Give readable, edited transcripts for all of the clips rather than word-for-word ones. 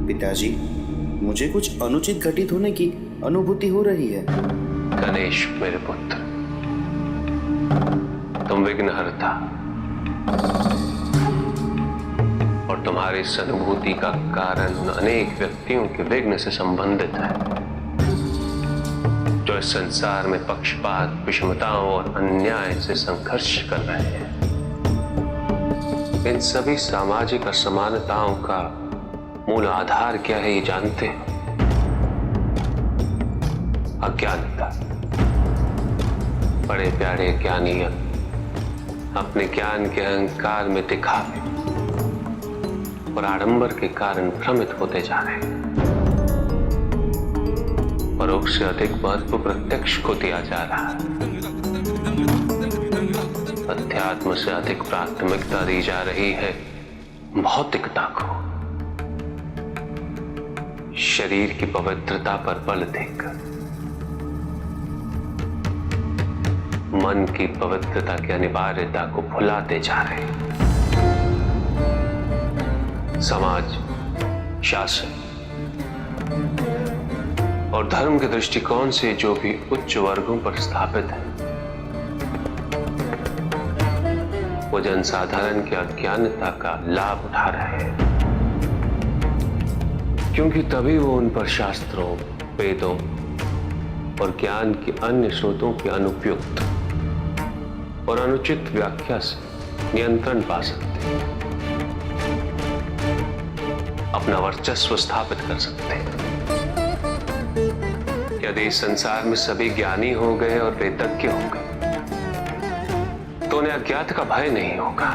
पिताजी, मुझे कुछ अनुचित घटित होने की अनुभूति हो रही है। गणेश मेरे पुत्र, तुम विघ्नहर्ता और तुम्हारी इस अनुभूति का कारण अनेक व्यक्तियों के विघ्न से संबंधित है, जो इस संसार में पक्षपात, विषमताओं और अन्याय से संघर्ष कर रहे हैं। इन सभी सामाजिक असमानताओं का मूल आधार क्या है, ये जानते हो? अज्ञानता। बड़े प्यारे ज्ञानी अपने ज्ञान के अहंकार में दिखावे और आडंबर के कारण भ्रमित होते जा रहे हैं। परोक्ष से अधिक महत्व प्रत्यक्ष को दिया जा रहा है। अध्यात्म से अधिक प्राथमिकता दी जा रही है भौतिकता को। शरीर की पवित्रता पर बल देकर मन की पवित्रता की अनिवार्यता को भुलाते जा रहे हैं। समाज, शासन और धर्म के दृष्टिकोण से जो भी उच्च वर्गों पर स्थापित है, वो जनसाधारण की अज्ञानता का लाभ उठा रहे हैं, क्योंकि तभी वो उन पर शास्त्रों, वेदों और ज्ञान के अन्य स्रोतों की अनुपयुक्त और अनुचित व्याख्या से नियंत्रण पा सकते हैं, अपना वर्चस्व स्थापित कर सकते हैं। यदि इस संसार में सभी ज्ञानी हो गए और वेदज्ञ हो गए, तो उन्हें अज्ञात का भय नहीं होगा,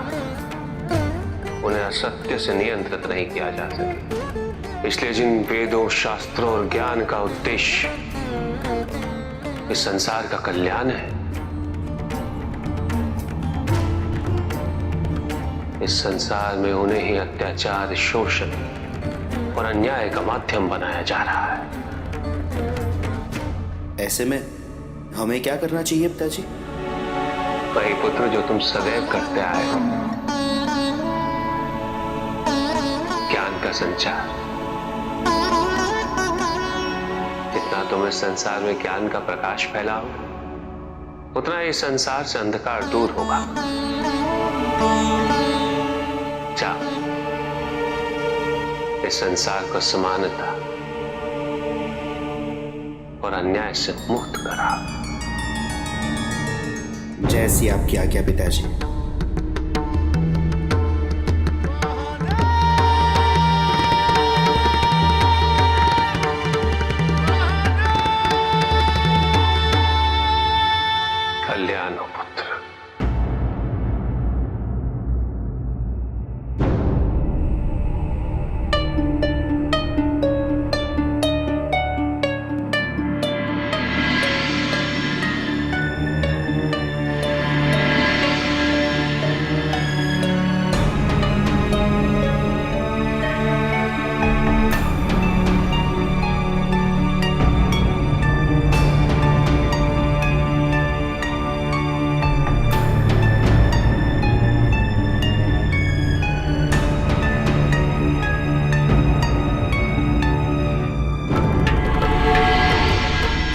उन्हें असत्य से नियंत्रित नहीं किया जा सके। इसलिए जिन वेदों, शास्त्रों और ज्ञान का उद्देश्य इस संसार का कल्याण है, इस संसार में उन्हें ही अत्याचार, शोषण और अन्याय का माध्यम बनाया जा रहा है। ऐसे में हमें क्या करना चाहिए पिताजी? वही पुत्र जो तुम सदैव करते आए हो, ज्ञान का संचार। जितना तुम इस संसार में ज्ञान का प्रकाश फैलाओ, उतना इस संसार से अंधकार दूर होगा। जाओ, इस संसार को समानता और अन्याय से मुक्त करा। जैसी आपकी आज्ञा पिताजी। कल्याण हो पुत्र।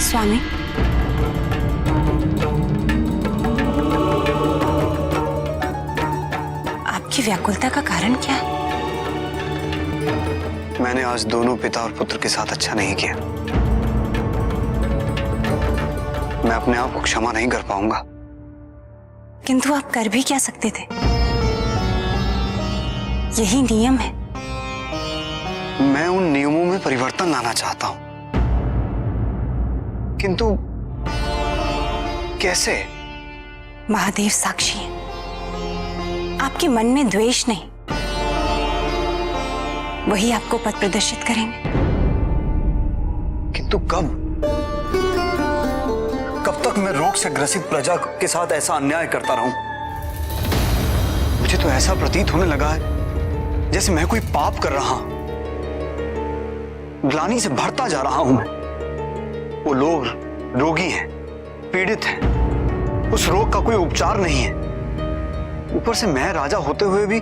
स्वामी, आपकी व्याकुलता का कारण क्या है? मैंने आज दोनों पिता और पुत्र के साथ अच्छा नहीं किया। मैं अपने आप को क्षमा नहीं कर पाऊंगा। किंतु आप कर भी क्या सकते थे? यही नियम है। मैं उन नियमों में परिवर्तन लाना चाहता हूं, किंतु कैसे? महादेव साक्षी है, आपके मन में द्वेष नहीं, वही आपको पथ प्रदर्शित करेंगे। किंतु कब? कब तक मैं रोग से ग्रसित प्रजा के साथ ऐसा अन्याय करता रहूं? मुझे तो ऐसा प्रतीत होने लगा है जैसे मैं कोई पाप कर रहा हूं। ग्लानि से भरता जा रहा हूं मैं। वो लोग रोगी हैं, पीड़ित हैं, उस रोग का कोई उपचार नहीं है। ऊपर से मैं राजा होते हुए भी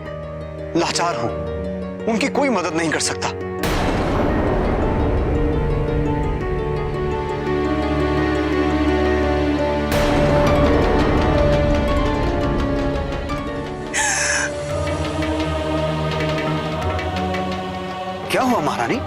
लाचार हूं, उनकी कोई मदद नहीं कर सकता। क्या हुआ महारानी?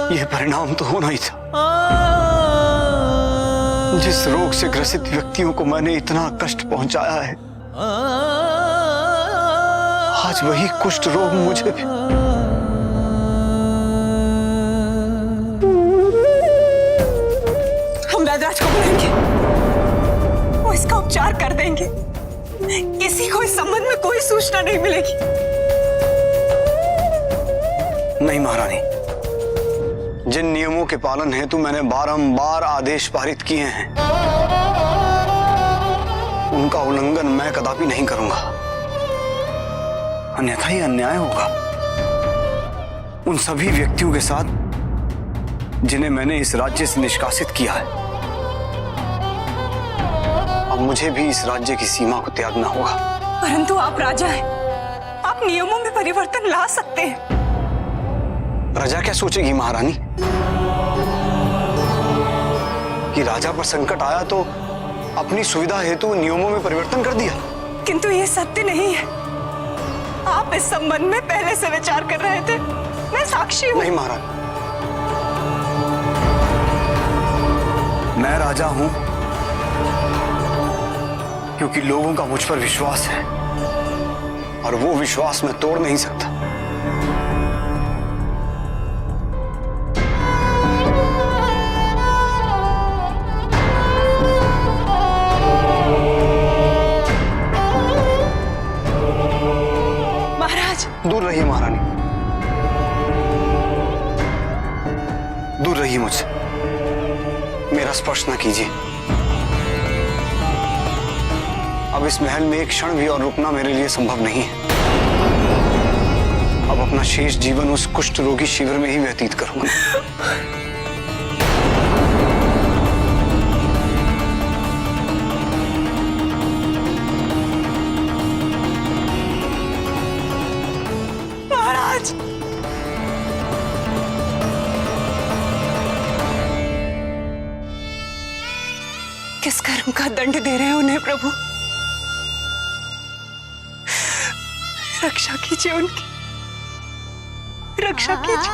यह परिणाम तो होना ही था। जिस रोग से ग्रसित व्यक्तियों को मैंने इतना कष्ट पहुंचाया है, आज वही कुष्ठ रोग मुझे भी। हम वैदराज को बुलाएंगे, वो इसका उपचार कर देंगे। किसी को इस संबंध में कोई सूचना नहीं मिलेगी। नहीं महारानी, जिन नियमों के पालन हेतु मैंने बारंबार आदेश पारित किए हैं, उनका उल्लंघन मैं कदापि नहीं करूंगा। अन्यथा ही अन्याय होगा उन सभी व्यक्तियों के साथ जिन्हें मैंने इस राज्य से निष्कासित किया है। अब मुझे भी इस राज्य की सीमा को त्यागना होगा। परंतु आप राजा हैं, आप नियमों में परिवर्तन ला सकते हैं। प्रजा क्या सोचेगी महारानी? कि राजा पर संकट आया तो अपनी सुविधा हेतु नियमों में परिवर्तन कर दिया। किंतु ये सत्य नहीं है। आप इस संबंध में पहले से विचार कर रहे थे, मैं साक्षी हूं। नहीं महारानी, मैं राजा हूं क्योंकि लोगों का मुझ पर विश्वास है, और वो विश्वास मैं तोड़ नहीं सकता। दूर रहिए महारानी, दूर रहिए मुझसे। मेरा स्पर्श न कीजिए। अब इस महल में एक क्षण भी और रुकना मेरे लिए संभव नहीं है। अब अपना शेष जीवन उस कुष्ठ रोगी शिविर में ही व्यतीत करूंगा। किस कर्म का दंड दे रहे हैं उन्हें प्रभु? रक्षा कीजिए उनकी, रक्षा कीजिए।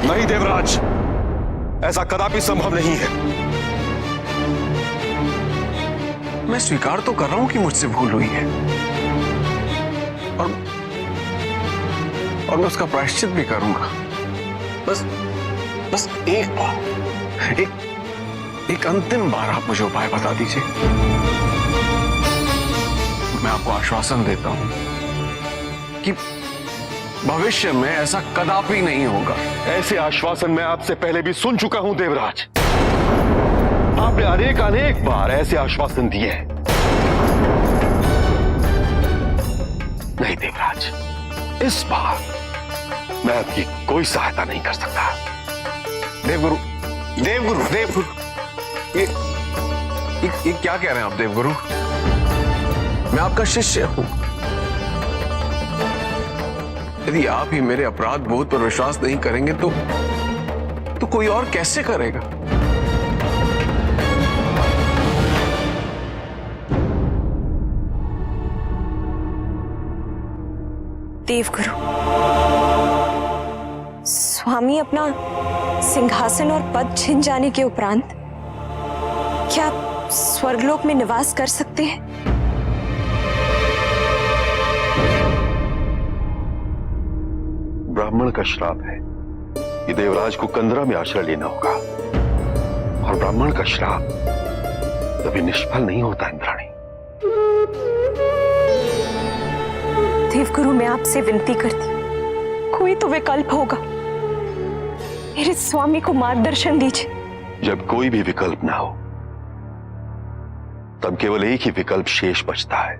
नहीं देवराज, ऐसा कदापि संभव नहीं है। मैं स्वीकार तो कर रहा हूं कि मुझसे भूल हुई है, और मैं उसका प्रायश्चित भी करूंगा। बस एक बार, एक अंतिम बार आप मुझे उपाय बता दीजिए। मैं आपको आश्वासन देता हूं कि भविष्य में ऐसा कदापि नहीं होगा। ऐसे आश्वासन मैं आपसे पहले भी सुन चुका हूं देवराज। आपने अनेक बार ऐसे आश्वासन दिए हैं। नहीं देवराज, इस बार मैं आपकी कोई सहायता नहीं कर सकता। देवगुरु, ये क्या कह रहे हैं आप देवगुरु? मैं आपका शिष्य हूं। यदि आप ही मेरे अपराध बोध पर विश्वास नहीं करेंगे तो कोई और कैसे करेगा? देवगुरु, स्वामी अपना सिंहासन और पद छिन जाने के उपरांत क्या आप स्वर्गलोक में निवास कर सकते हैं? ब्राह्मण का श्राप है कि देवराज को कंदरा में आश्रय लेना होगा, और ब्राह्मण का श्राप कभी निष्फल नहीं होता इंद्राणी। देवगुरु, मैं आपसे विनती करती, कोई तो विकल्प होगा। मेरे स्वामी को मार्गदर्शन दीजिए। जब कोई भी विकल्प ना हो, तब केवल एक ही विकल्प शेष बचता है,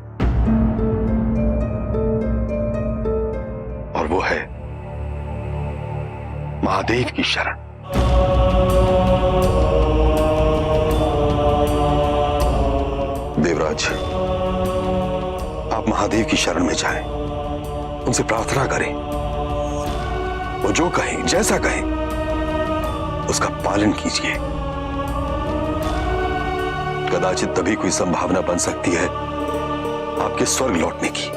और वो है महादेव की शरण। देवराज, आप महादेव की शरण में जाएं, उनसे प्रार्थना करें। वो जो कहें, जैसा कहें, उसका पालन कीजिए। कदाचित तभी कोई संभावना बन सकती है आपके स्वर्ग लौटने की।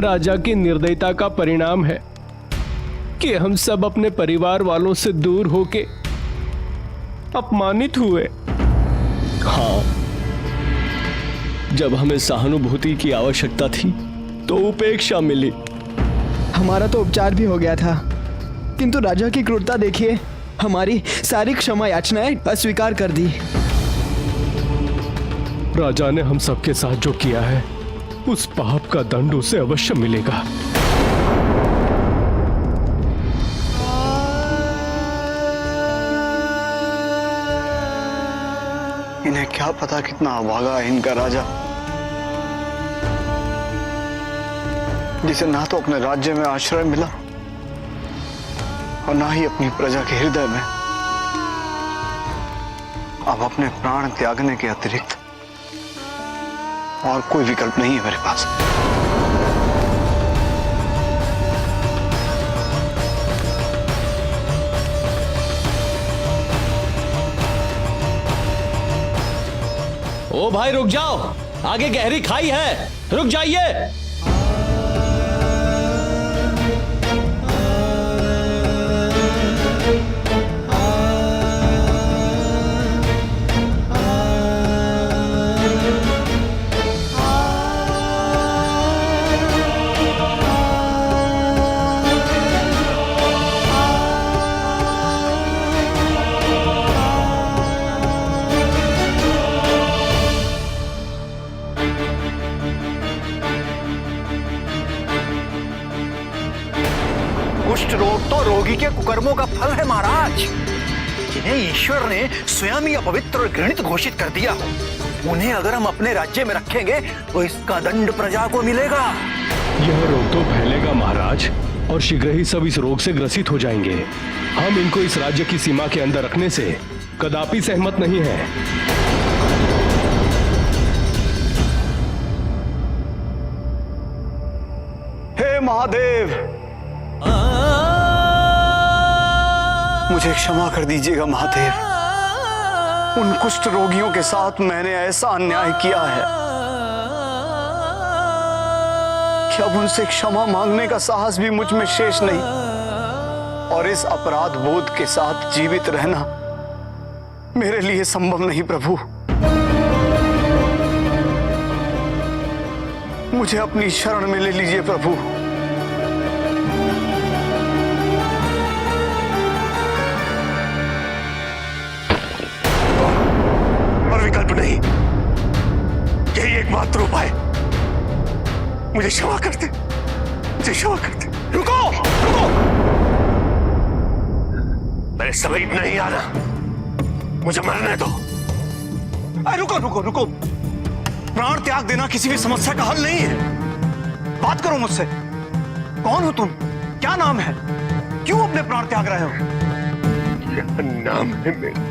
राजा की निर्दयता का परिणाम है कि हम सब अपने परिवार वालों से दूर होके अपमानित हुए। हाँ, जब हमें सहानुभूति की आवश्यकता थी तो उपेक्षा मिली। हमारा तो उपचार भी हो गया था, किंतु राजा की क्रूरता देखिए, हमारी सारी क्षमा याचनाएं अस्वीकार कर दी। राजा ने हम सबके साथ जो किया है, उस पाप का दंड उसे अवश्य मिलेगा। इन्हें क्या पता कितना अभागा है इनका राजा, जिसे ना तो अपने राज्य में आश्रय मिला और ना ही अपनी प्रजा के हृदय में। अब अपने प्राण त्यागने के अतिरिक्त और कोई विकल्प नहीं है मेरे पास। ओ भाई रुक जाओ, आगे गहरी खाई है, रुक जाइए। कुष्ठ रोग तो रोगी के कुकर्मों का फल है महाराज, जिन्हें ईश्वर ने स्वयं ही अपवित्र और घृणित घोषित कर दिया। उन्हें अगर हम अपने राज्य में रखेंगे तो इसका दंड प्रजा को मिलेगा। यह रोग तो फैलेगा महाराज, और शीघ्र ही सब इस रोग से ग्रसित हो जाएंगे। हम इनको इस राज्य की सीमा के अंदर रखने से कदापि सहमत नहीं है। हे महादेव, मुझे क्षमा कर दीजिएगा महादेव। उन कुष्ठ रोगियों के साथ मैंने ऐसा अन्याय किया है कि अब उनसे क्षमा मांगने का साहस भी मुझ में शेष नहीं, और इस अपराध बोध के साथ जीवित रहना मेरे लिए संभव नहीं। प्रभु, मुझे अपनी शरण में ले लीजिए प्रभु। विकल्प नहीं, यही एकमात्र उपाय। मुझे क्षमा कर दे, मुझे क्षमा कर दे। रुको रुको, मेरे समीप नहीं आना, मुझे मरने दो। रुको रुको रुको, प्राण त्याग देना किसी भी समस्या का हल नहीं है। बात करो मुझसे, कौन हो तुम, क्या नाम है, क्यों अपने प्राण त्याग रहे हो? क्या नाम है मेरा?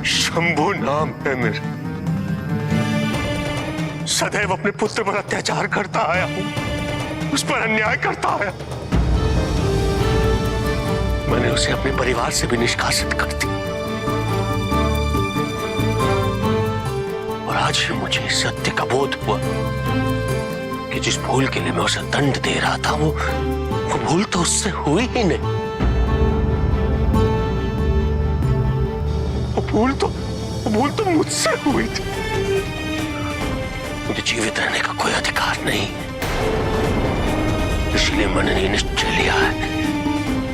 शंभु नाम है मेरा। सदैव अपने पुत्र पर अत्याचार करता आया हूं, उस पर अन्याय करता आया। मैंने उसे अपने परिवार से भी निष्कासित कर दी, और आज ही मुझे सत्य का बोध हुआ कि जिस भूल के लिए मैं उसे दंड दे रहा था, वो भूल तो उससे हुई ही नहीं। वो भूल तो मुझसे हुई थी। मुझे जीवित रहने का कोई अधिकार नहीं, इसलिए मैंने ये निश्चय लिया है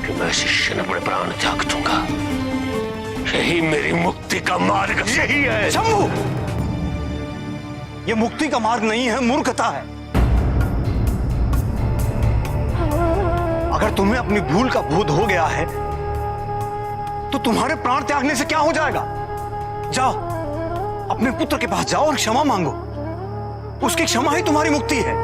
कि मैं शिष्य ने अपने प्राण त्याग दूंगा। यही मेरी मुक्ति का मार्ग यही है। शंभू, ये मुक्ति का मार्ग नहीं है, मूर्खता है। अगर तुम्हें अपनी भूल का बोध हो गया है तो तुम्हारे प्राण त्यागने से क्या हो जाएगा? जाओ, अपने पुत्र के पास जाओ और क्षमा मांगो। उसकी क्षमा ही तुम्हारी मुक्ति है।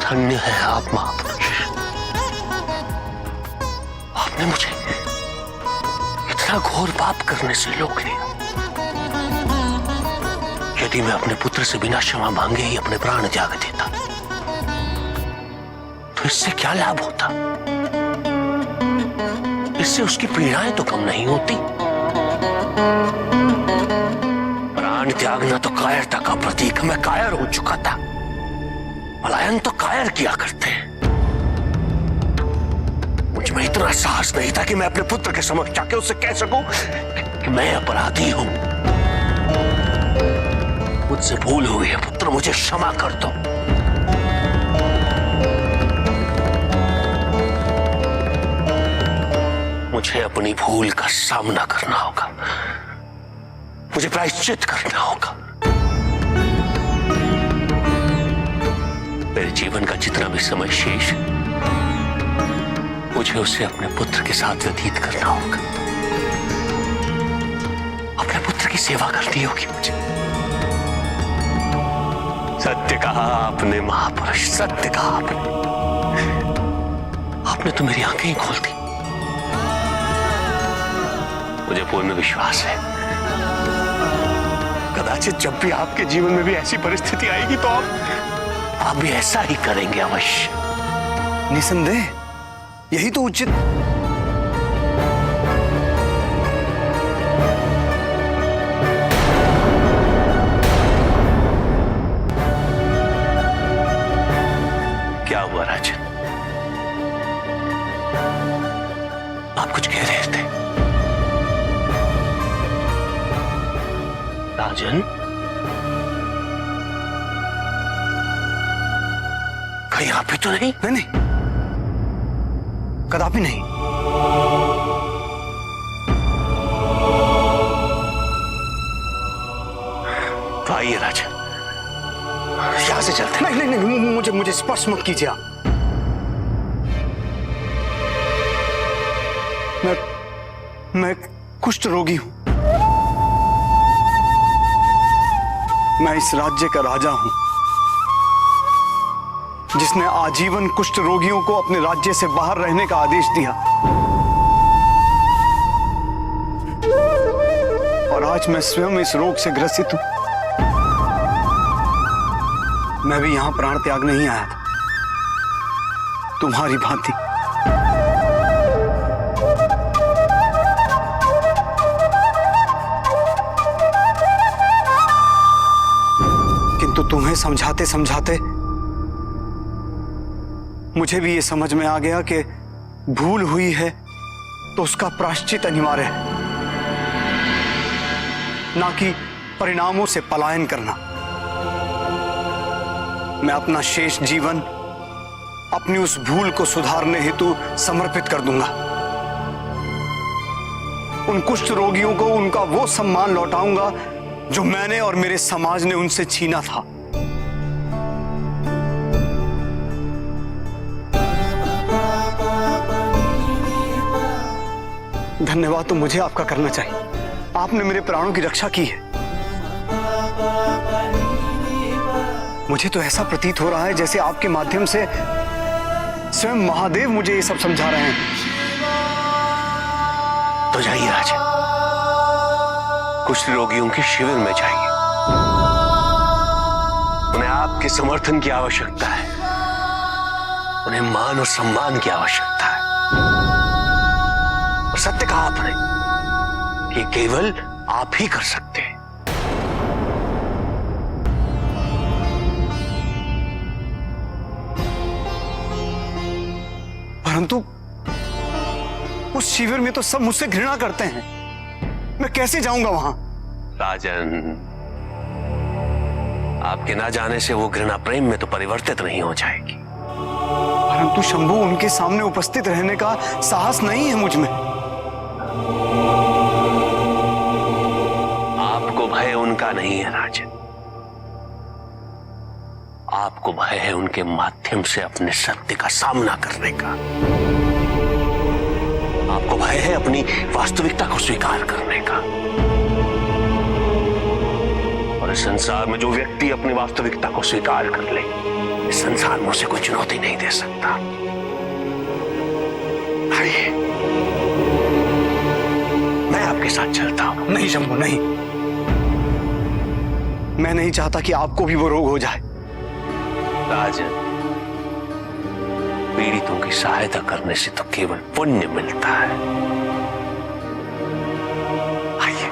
धन्य है आप महापुरुष, आपने मुझे इतना घोर पाप करने से रोक लिया। यदि मैं अपने पुत्र से बिना क्षमा मांगे ही अपने प्राण त्याग देता तो इससे क्या लाभ होता? इससे उसकी पीड़ाएं तो कम नहीं होती। प्राण त्यागना तो कायरता का प्रतीक। मैं कायर हो चुका था। पलायन तो कायर किया करते हैं। मुझ में इतना साहस नहीं था कि मैं अपने पुत्र के समक्ष जाके उससे कह सकूं कि मैं अपराधी हूं, मुझसे भूल हुई है पुत्र, मुझे क्षमा कर दो। मुझे अपनी भूल का सामना करना होगा, मुझे प्रायश्चित करना होगा। मेरे जीवन का जितना भी समय शेष है मुझे उसे अपने पुत्र के साथ व्यतीत करना होगा। अपने पुत्र की सेवा करनी होगी मुझे। सत्य कहा आपने महापुरुष, सत्य कहा आपने तो मेरी आंखें ही खोल दी। मुझे पूर्ण विश्वास है कदाचित जब भी आपके जीवन में भी ऐसी परिस्थिति आएगी तो आप भी ऐसा ही करेंगे अवश्य। निसंदेह, यही तो उचित। क्या हुआ राजन? आप कुछ कह रहे थे राजन? कहीं आप भी तो नहीं? नहीं, कदापि नहीं। तो आइए राजा, यहां से चलते हैं। नहीं नहीं नहीं, मुझे स्पर्श मत कीजिए आप। मैं कुष्ठ रोगी हूं। मैं इस राज्य का राजा हूं जिसने आजीवन कुष्ठ रोगियों को अपने राज्य से बाहर रहने का आदेश दिया, और आज मैं स्वयं इस रोग से ग्रसित हूं। मैं भी यहां प्राण त्याग नहीं आया था, तुम्हारी भांति। किंतु तुम्हें समझाते समझाते मुझे भी ये समझ में आ गया कि भूल हुई है तो उसका प्रायश्चित अनिवार्य है, ना कि परिणामों से पलायन करना। मैं अपना शेष जीवन अपनी उस भूल को सुधारने हेतु समर्पित कर दूंगा। उन कुष्ठ रोगियों को उनका वो सम्मान लौटाऊंगा जो मैंने और मेरे समाज ने उनसे छीना था। धन्यवाद तो मुझे आपका करना चाहिए। आपने मेरे प्राणों की रक्षा की है। मुझे तो ऐसा प्रतीत हो रहा है जैसे आपके माध्यम से स्वयं महादेव मुझे ये सब समझा रहे हैं। तो जाइए राजा, कुष्ठ रोगियों के शिविर में जाइए। उन्हें आपके समर्थन की आवश्यकता है, उन्हें मान और सम्मान की आवश्यकता है। और सत्य कहा आपने, ये केवल आप ही कर सकते हैं। परंतु उस शिविर में तो सब मुझसे घृणा करते हैं, मैं कैसे जाऊंगा वहां? राजन, आपके ना जाने से वो घृणा प्रेम में तो परिवर्तित नहीं हो जाएगी। परंतु शंभू, उनके सामने उपस्थित रहने का साहस नहीं है मुझ में। आपको भय उनका नहीं है राजन, आपको भय है उनके माध्यम से अपने सत्य का सामना करने का। आपको भय है अपनी वास्तविकता को स्वीकार करने का। और इस संसार में जो व्यक्ति अपनी वास्तविकता को स्वीकार कर ले, इस संसार में उसे कोई चुनौती नहीं दे सकता। आइए, मैं आपके साथ चलता हूं। नहीं शंभू, नहीं, मैं नहीं चाहता कि आपको भी वो रोग हो जाए। राजन, पीड़ितों की सहायता करने से तो केवल पुण्य मिलता है। आइए,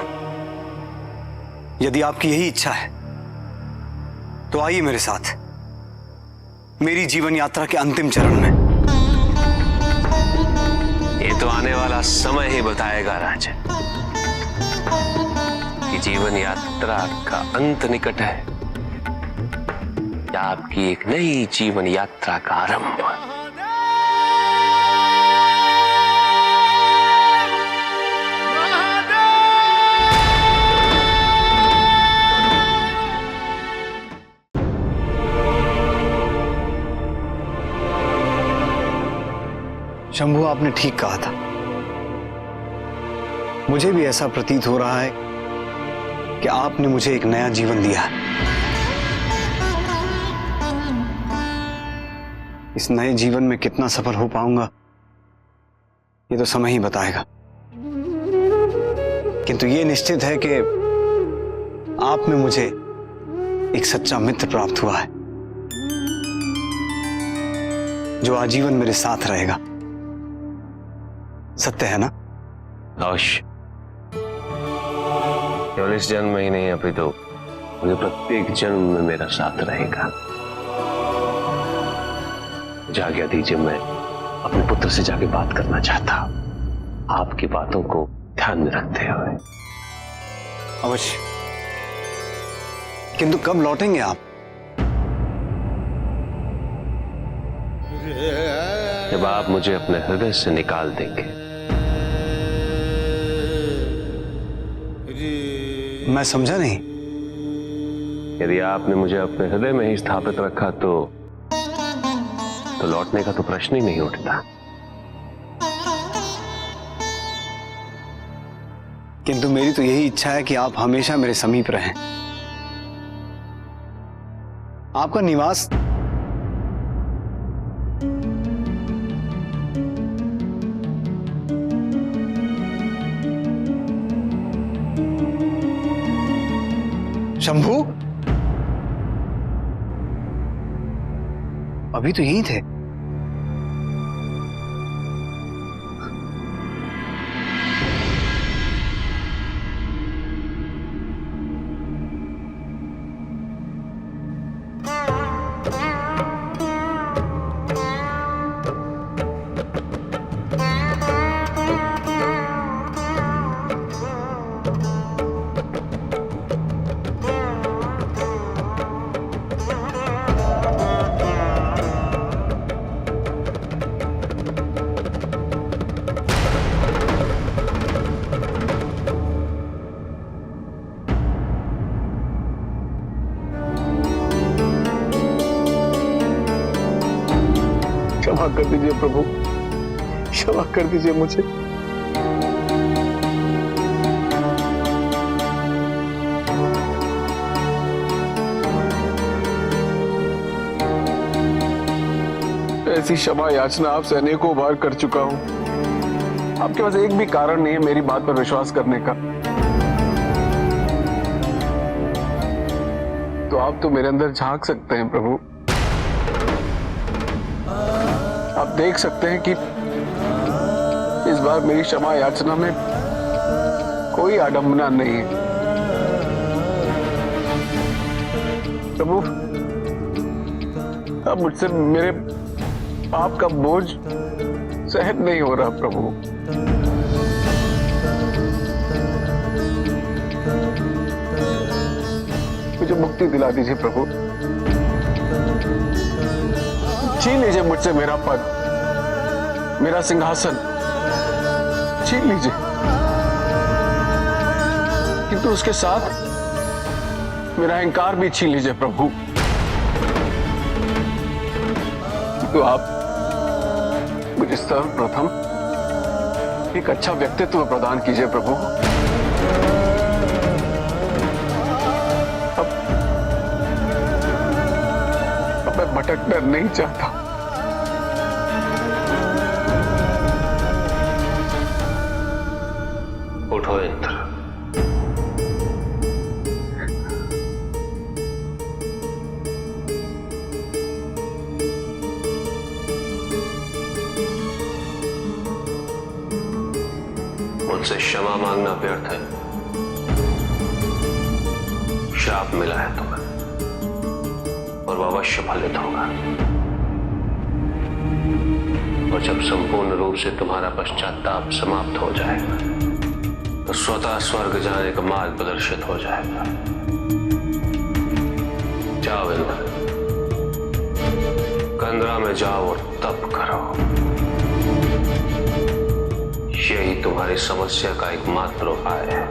यदि आपकी यही इच्छा है तो आइए मेरे साथ मेरी जीवन यात्रा के अंतिम चरण में। ये तो आने वाला समय ही बताएगा राजन कि जीवन यात्रा का अंत निकट है या आपकी एक नई जीवन यात्रा का आरंभ। शंभू, आपने ठीक कहा था। मुझे भी ऐसा प्रतीत हो रहा है कि आपने मुझे एक नया जीवन दिया है। इस नए जीवन में कितना सफल हो पाऊंगा ये तो समय ही बताएगा, किंतु ये निश्चित है कि आप में मुझे एक सच्चा मित्र प्राप्त हुआ है जो आजीवन मेरे साथ रहेगा। सत्य है ना? अवश्य, केवल इस जन्म में ही नहीं, अभी तो मुझे प्रत्येक जन्म में मेरा साथ रहेगा। मुझे आज्ञा दीजिए, मैं अपने पुत्र से जाके बात करना चाहता, आपकी बातों को ध्यान में रखते हुए। अवश्य, किंतु कब लौटेंगे आप? जब आप मुझे अपने हृदय से निकाल देंगे। मैं समझा नहीं। यदि आपने मुझे अपने हृदय में ही स्थापित रखा तो लौटने का तो प्रश्न ही नहीं उठता। किंतु मेरी तो यही इच्छा है कि आप हमेशा मेरे समीप रहें। आपका निवास शंभू, अभी तो यहीं थे। क्षमा कर दीजिए प्रभु, क्षमा कर दीजिए मुझे। ऐसी क्षमा याचना आपसे अनेकों बार कर चुका हूं। आपके पास एक भी कारण नहीं है मेरी बात पर विश्वास करने का। तो आप तो मेरे अंदर झांक सकते हैं प्रभु। आप देख सकते हैं कि इस बार मेरी क्षमा याचना में कोई आडंबना नहीं है। प्रभु, अब मुझसे मेरे पाप का बोझ सहन नहीं हो रहा प्रभु। मुझे मुक्ति दिला दीजिए प्रभु। छीन लीजिए मुझसे मेरा पद, मेरा सिंहासन छीन लीजिए, किंतु उसके साथ मेरा अहंकार भी छीन लीजिए प्रभु। तो आप मुझे सर्वप्रथम एक अच्छा व्यक्तित्व प्रदान कीजिए प्रभु। अब मैं भटकना नहीं चाहता। उठो इंद्र। मुझसे क्षमा मांगना व्यर्थ है। शाप मिला है तुम्हें और वह अवश्य फलित होगा। और जब संपूर्ण रूप से तुम्हारा पश्चाताप समाप्त हो जाएगा तो स्वतः स्वर्ग जाने का मार्ग प्रदर्शित हो जाएगा। जाओ इंद्र, कंदरा में जाओ और तप करो। यही तुम्हारी समस्या का एकमात्र उपाय है।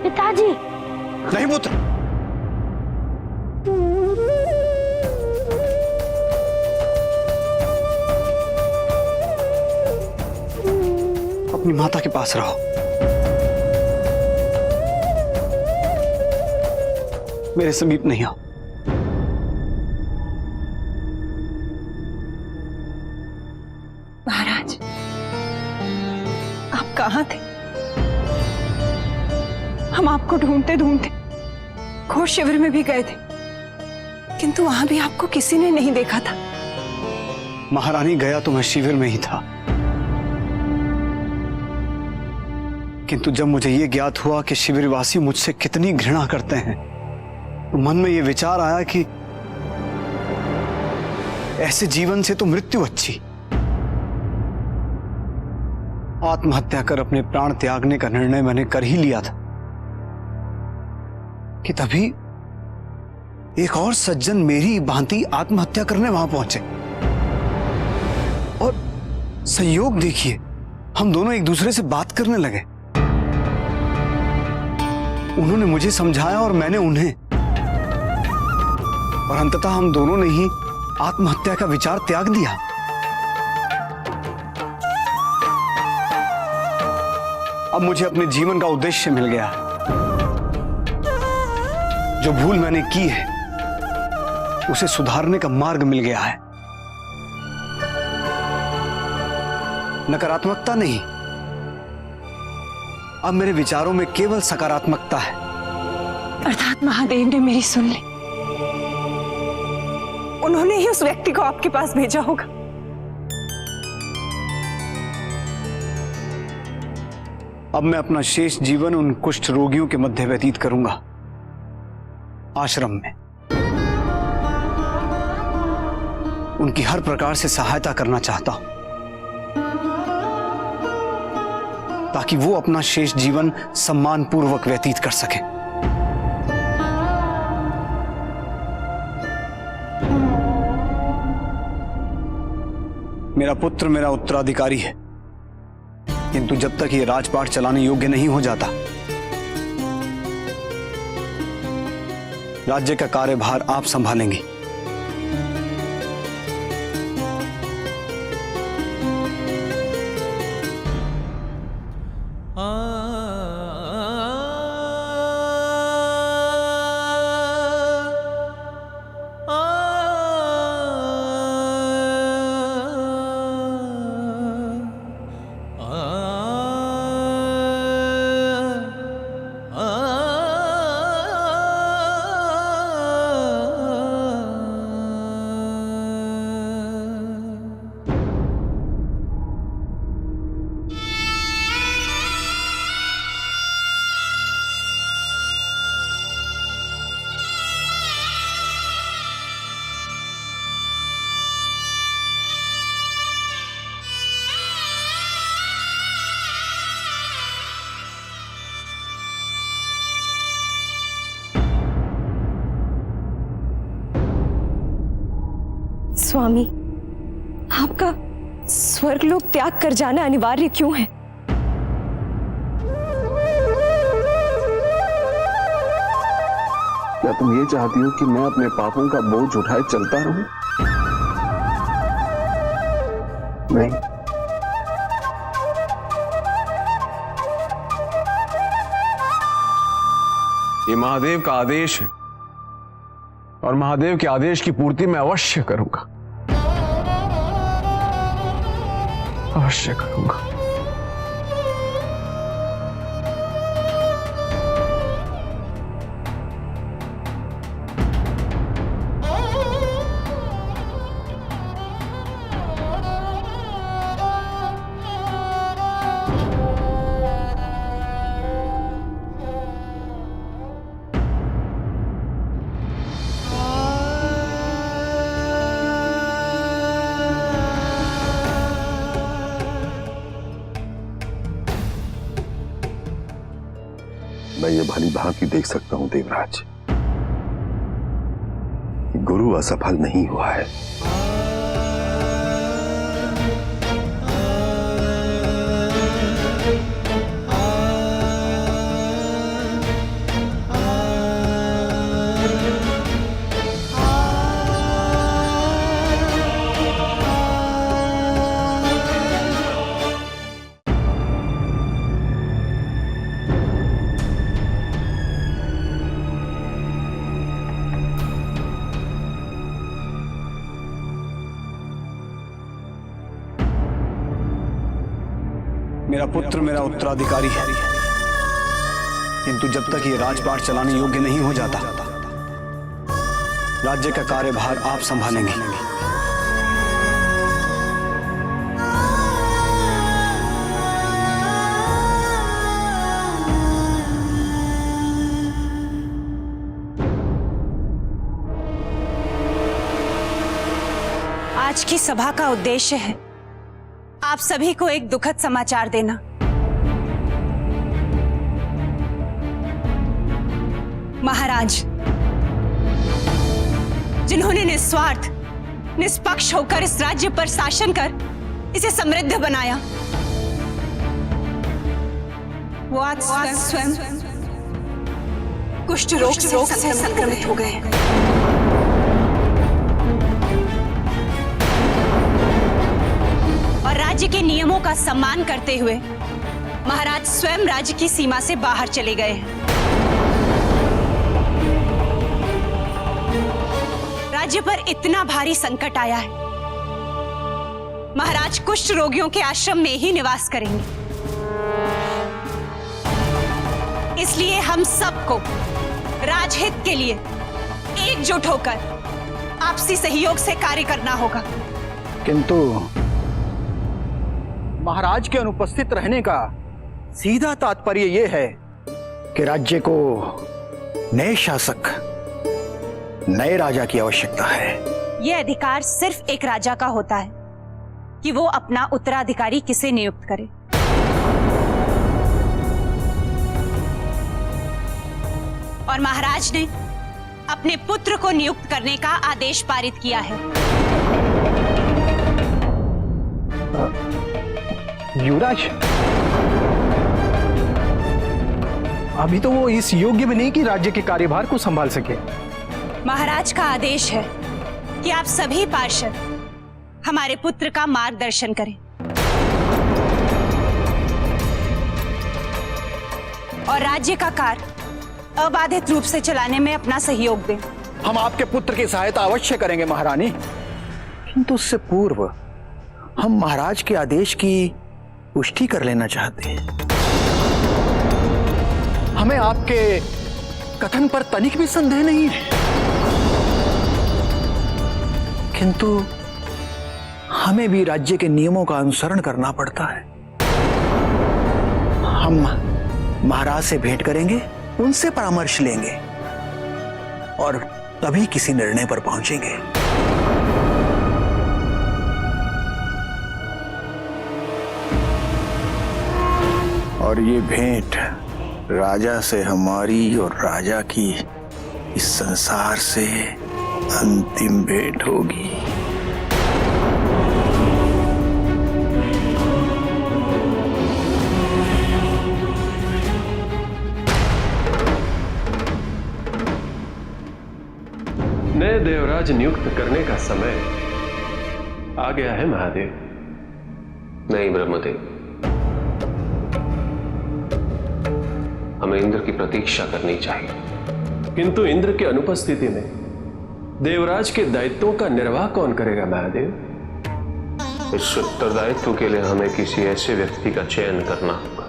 पिताजी। नहीं पुत्र, अपनी माता के पास रहो। मेरे समीप नहीं आओ। महाराज, आप कहाँ थे? हम आपको ढूंढते ढूंढते घोर शिविर में भी गए थे, किंतु वहां भी आपको किसी ने नहीं देखा था। महारानी, गया तो मैं शिविर में ही था, किंतु जब मुझे यह ज्ञात हुआ कि शिविरवासी मुझसे कितनी घृणा करते हैं, तो मन में यह विचार आया कि ऐसे जीवन से तो मृत्यु अच्छी। आत्महत्या कर अपने प्राण त्यागने का निर्णय मैंने कर ही लिया था कि तभी एक और सज्जन मेरी भांति आत्महत्या करने वहां पहुंचे। और संयोग देखिए, हम दोनों एक दूसरे से बात करने लगे। उन्होंने मुझे समझाया और मैंने उन्हें, और अंततः हम दोनों ने ही आत्महत्या का विचार त्याग दिया। अब मुझे अपने जीवन का उद्देश्य मिल गया। जो भूल मैंने की है उसे सुधारने का मार्ग मिल गया है। नकारात्मकता नहीं, अब मेरे विचारों में केवल सकारात्मकता है। अर्थात महादेव ने मेरी सुन ली। उन्होंने ही उस व्यक्ति को आपके पास भेजा होगा। अब मैं अपना शेष जीवन उन कुष्ठ रोगियों के मध्य व्यतीत करूंगा, आश्रम में। उनकी हर प्रकार से सहायता करना चाहता हूं, ताकि वो अपना शेष जीवन सम्मानपूर्वक व्यतीत कर सके। मेरा पुत्र मेरा उत्तराधिकारी है, किंतु जब तक ये राजपाट चलाने योग्य नहीं हो जाता, राज्य का कार्यभार आप संभालेंगी। स्वामी, आपका स्वर्गलोक त्याग कर जाना अनिवार्य क्यों है? क्या तुम ये चाहती हो कि मैं अपने पापों का बोझ उठाए चलता रहूं? नहीं। ये महादेव का आदेश है और महादेव के आदेश की पूर्ति मैं अवश्य करूंगा, अवश्य करूंगा। मैं ये भली भांति देख सकता हूं देवराज, गुरु असफल नहीं हुआ है। मेरा पुत्र मेरा उत्तराधिकारी है, किंतु जब तक ये राजपाट चलाने योग्य नहीं हो जाता, राज्य का कार्यभार आप संभालेंगे। आज की सभा का उद्देश्य है आप सभी को एक दुखद समाचार देना। महाराज, जिन्होंने निस्वार्थ निष्पक्ष होकर इस राज्य पर शासन कर इसे समृद्ध बनाया, वो आज स्वयं कुष्ठ रोग से संक्रमित हो गए। राज्य के नियमों का सम्मान करते हुए महाराज स्वयं राज्य की सीमा से बाहर चले गए हैं। राज्य पर इतना भारी संकट आया है, महाराज कुष्ठ रोगियों के आश्रम में ही निवास करेंगे। इसलिए हम सबको राजहित के लिए एकजुट होकर आपसी सहयोग से कार्य करना होगा। किंतु महाराज के अनुपस्थित रहने का सीधा तात्पर्य यह है कि राज्य को नए शासक, नए राजा की आवश्यकता है। यह अधिकार सिर्फ एक राजा का होता है कि वो अपना उत्तराधिकारी किसे नियुक्त करे। और महाराज ने अपने पुत्र को नियुक्त करने का आदेश पारित किया है। युवराज, अभी तो वो इस योग्य में नहीं कि राज्य के कार्यभार को संभाल सके। महाराज का आदेश है कि आप सभी पार्षद हमारे पुत्र का मार्गदर्शन करें और राज्य का कार्य अबाधित रूप से चलाने में अपना सहयोग दें। हम आपके पुत्र की सहायता अवश्य करेंगे महारानी, किंतु उससे पूर्व हम महाराज के आदेश की पुष्टि कर लेना चाहते हैं। हमें आपके कथन पर तनिक भी संदेह नहीं है, किंतु हमें भी राज्य के नियमों का अनुसरण करना पड़ता है। हम महाराज से भेंट करेंगे, उनसे परामर्श लेंगे और तभी किसी निर्णय पर पहुंचेंगे। और ये भेंट राजा से हमारी और राजा की इस संसार से अंतिम भेंट होगी। नए देवराज नियुक्त करने का समय आ गया है महादेव। नहीं ब्रह्मदेव, हमें इंद्र की प्रतीक्षा करनी चाहिए, किंतु इंद्र की अनुपस्थिति में देवराज के दायित्वों का निर्वाह कौन करेगा महादेव? इस उत्तरदायित्व के लिए हमें किसी ऐसे व्यक्ति का चयन करना होगा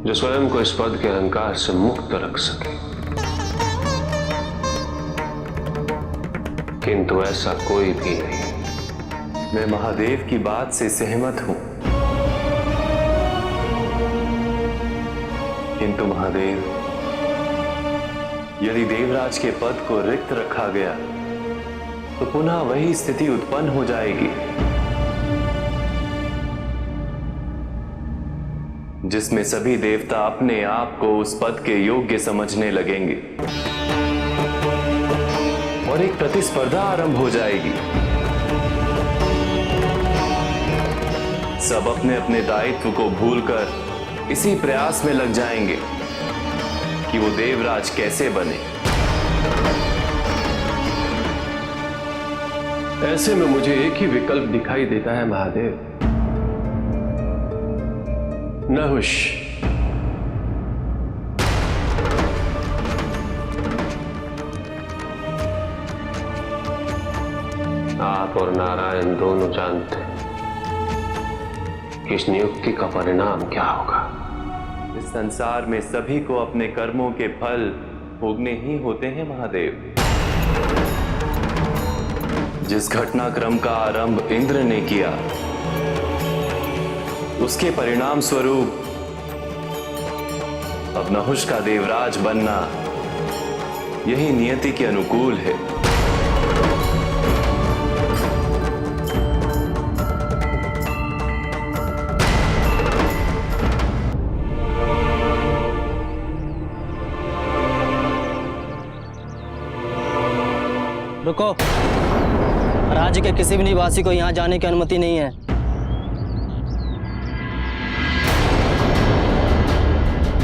जो स्वयं को इस पद के अहंकार से मुक्त रख सके, किंतु ऐसा कोई भी नहीं। मैं महादेव की बात से सहमत हूं, किंतु महादेव, यदि देवराज के पद को रिक्त रखा गया तो पुनः वही स्थिति उत्पन्न हो जाएगी जिसमें सभी देवता अपने आप को उस पद के योग्य समझने लगेंगे और एक प्रतिस्पर्धा आरंभ हो जाएगी। सब अपने अपने दायित्व को भूलकर इसी प्रयास में लग जाएंगे कि वो देवराज कैसे बने। ऐसे में मुझे एक ही विकल्प दिखाई देता है महादेव, नहुष। आप और नारायण दोनों जानते हैं कि इस नियुक्ति का परिणाम क्या होगा। इस संसार में सभी को अपने कर्मों के फल भोगने ही होते हैं महादेव। जिस घटनाक्रम का आरंभ इंद्र ने किया, उसके परिणाम स्वरूप अब नहुष का देवराज बनना यही नियति के अनुकूल है। रुको, राज्य के किसी भी निवासी को यहाँ जाने की अनुमति नहीं है।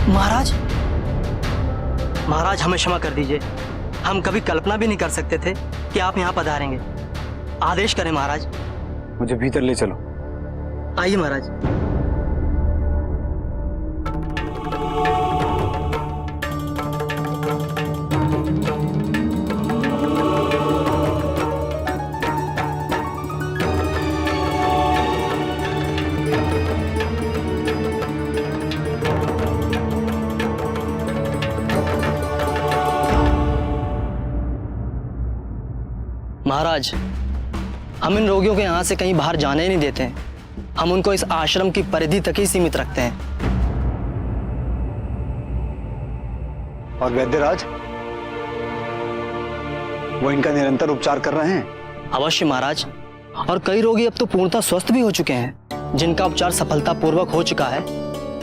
महाराज, महाराज हमें क्षमा कर दीजिए, हम कभी कल्पना भी नहीं कर सकते थे कि आप यहाँ पधारेंगे। आदेश करें महाराज। मुझे भीतर ले चलो। आइए महाराज। महाराज, हम इन रोगियों को यहाँ से कहीं बाहर जाने नहीं देते हैं। हम उनको इस आश्रम की परिधि तक ही सीमित रखते हैं। और वैद्यराज, वो इनका निरंतर उपचार कर रहे हैं? अवश्य महाराज, और कई रोगी अब तो पूर्णतः स्वस्थ भी हो चुके हैं। जिनका उपचार सफलतापूर्वक हो चुका है,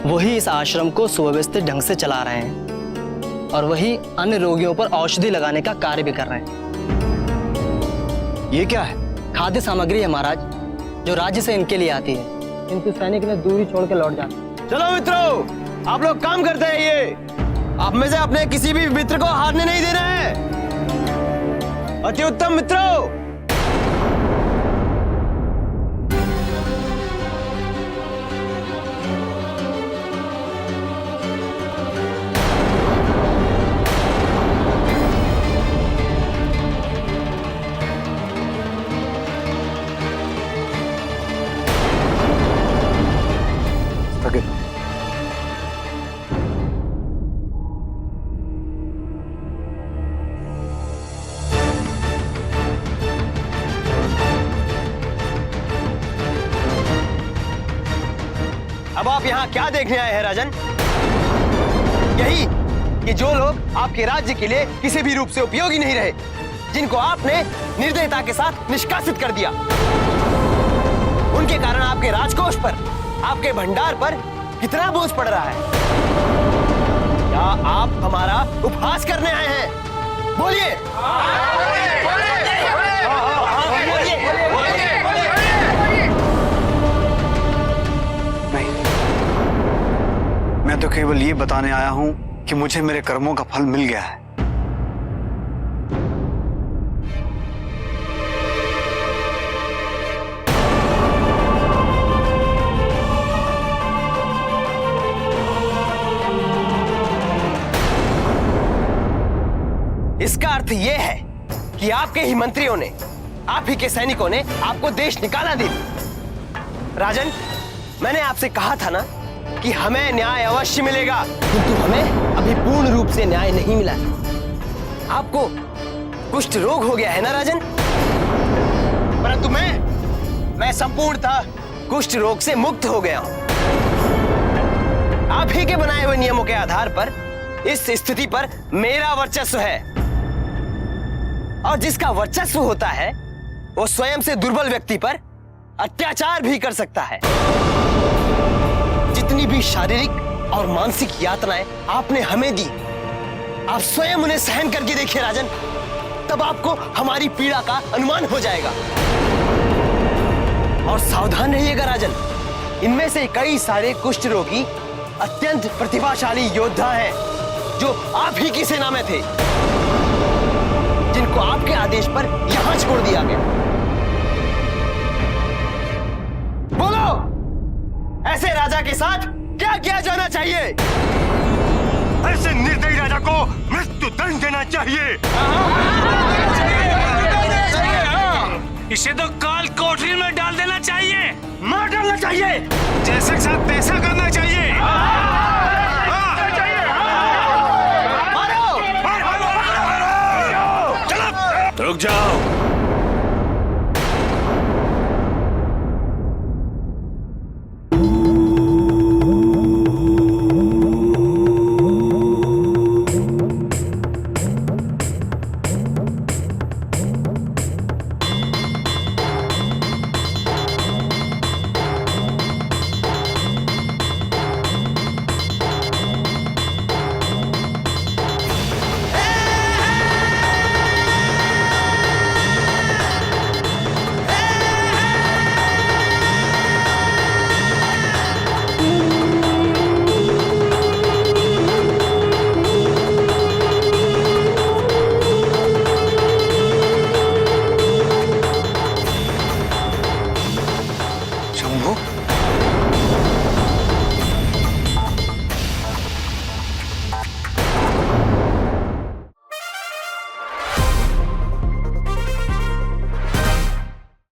वही इस आश्रम को सुव्यवस्थित ढंग से चला रहे हैं और वही अन्य रोगियों पर औषधि लगाने का कार्य भी कर रहे हैं। ये क्या है? खाद्य सामग्री है महाराज, जो राज्य से इनके लिए आती है, किंतु सैनिक ने दूरी छोड़ के लौट जाते। चलो मित्रों, आप लोग काम करते हैं। ये आप में से अपने किसी भी मित्र को हारने नहीं देना है। अति उत्तम मित्रों। अब आप यहाँ क्या देखने आए हैं राजन? यही कि जो लोग आपके राज्य के लिए किसी भी रूप से उपयोगी नहीं रहे, जिनको आपने निर्दयता के साथ निष्कासित कर दिया, उनके कारण आपके राजकोष पर, आपके भंडार पर कितना बोझ पड़ रहा है। क्या आप हमारा उपहास करने आए हैं? बोलिए। मैं तो केवल ये बताने आया हूं कि मुझे मेरे कर्मों का फल मिल गया है। इसका अर्थ यह है कि आपके ही मंत्रियों ने, आप ही के सैनिकों ने आपको देश निकाला दी। राजन, मैंने आपसे कहा था ना कि हमें न्याय अवश्य मिलेगा, किंतु हमें अभी पूर्ण रूप से न्याय नहीं मिला है। आपको कुष्ठ रोग हो गया है ना राजन? परंतु मैं संपूर्णतः कुष्ठ रोग से मुक्त हो गया हूं। आप ही के बनाए हुए नियमों के आधार पर इस स्थिति पर मेरा वर्चस्व है, और जिसका वर्चस्व होता है वो स्वयं से दुर्बल व्यक्ति पर अत्याचार भी कर सकता है। जितनी भी शारीरिक और मानसिक यातनाएं आपने हमें दी, आप स्वयं उन्हें सहन करके देखिए राजन, तब आपको हमारी पीड़ा का अनुमान हो जाएगा। और सावधान रहिएगा राजन, इनमें से कई सारे कुष्ठ रोगी अत्यंत प्रतिभाशाली योद्धा हैं जो आप ही की सेना में थे, जिनको आपके आदेश पर यहां छोड़ दिया गया। बोलो, ऐसे राजा के साथ क्या किया जाना चाहिए? ऐसे निर्दयी राजा को मृत्यु दंड देना चाहिए। इसे तो काल कोठरी में डाल देना चाहिए, मार डालना चाहिए, जैसे के साथ तैसा करना चाहिए। रुक जाओ।